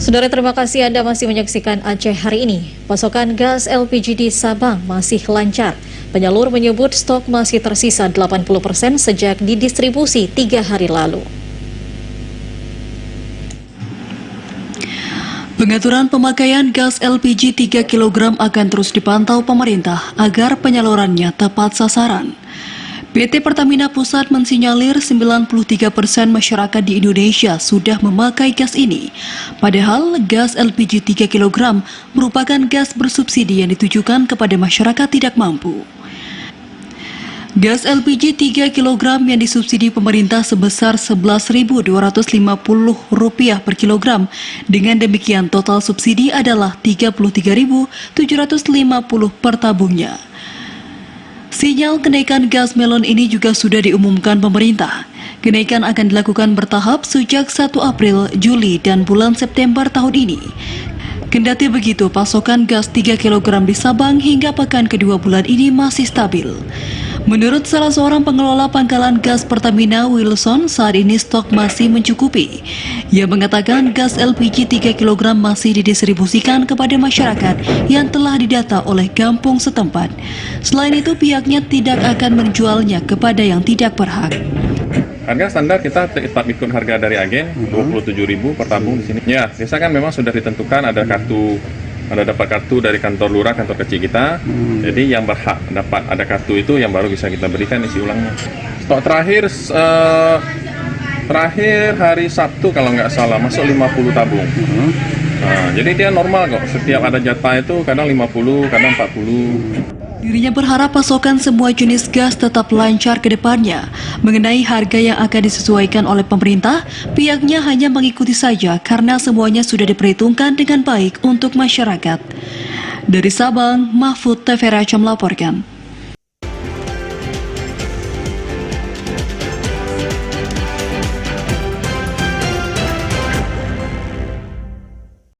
Saudara, terima kasih Anda masih menyaksikan Aceh Hari Ini. Pasokan gas LPG di Sabang masih lancar. Penyalur menyebut stok masih tersisa 80% sejak didistribusi 3 hari lalu. Pengaturan pemakaian gas LPG 3 kg akan terus dipantau pemerintah agar penyalurannya tepat sasaran. PT Pertamina Pusat mensinyalir 93% masyarakat di Indonesia sudah memakai gas ini. Padahal gas LPG 3 kg merupakan gas bersubsidi yang ditujukan kepada masyarakat tidak mampu. Gas LPG 3 kg yang disubsidi pemerintah sebesar Rp11.250 per kilogram. Dengan demikian total subsidi adalah Rp33.750 per tabungnya. Sinyal kenaikan gas melon ini juga sudah diumumkan pemerintah. Kenaikan akan dilakukan bertahap sejak 1 April, Juli, dan bulan September tahun ini. Kendati begitu, pasokan gas 3 kg di Sabang hingga pekan kedua bulan ini masih stabil. Menurut salah seorang pengelola pangkalan gas Pertamina, Wilson, saat ini stok masih mencukupi. Ia mengatakan gas LPG 3 kg masih didistribusikan kepada masyarakat yang telah didata oleh kampung setempat. Selain itu, pihaknya tidak akan menjualnya kepada yang tidak berhak. Harga standar kita tetap ikut harga dari agen, 27.000 per tabung di sini. Ya, biasa kan memang sudah ditentukan ada kartu, ada dapat kartu dari kantor lurah, kantor kecil kita. Jadi yang berhak dapat ada kartu itu yang baru bisa kita berikan isi ulangnya. Stok terakhir hari Sabtu kalau nggak salah masuk 50 tabung. Nah, jadi dia normal kok. Setiap ada jatah itu kadang 50, kadang 40. Dirinya berharap pasokan semua jenis gas tetap lancar ke depannya. Mengenai harga yang akan disesuaikan oleh pemerintah, pihaknya hanya mengikuti saja karena semuanya sudah diperhitungkan dengan baik untuk masyarakat. Dari Sabang, Mahfud TV Raja melaporkan.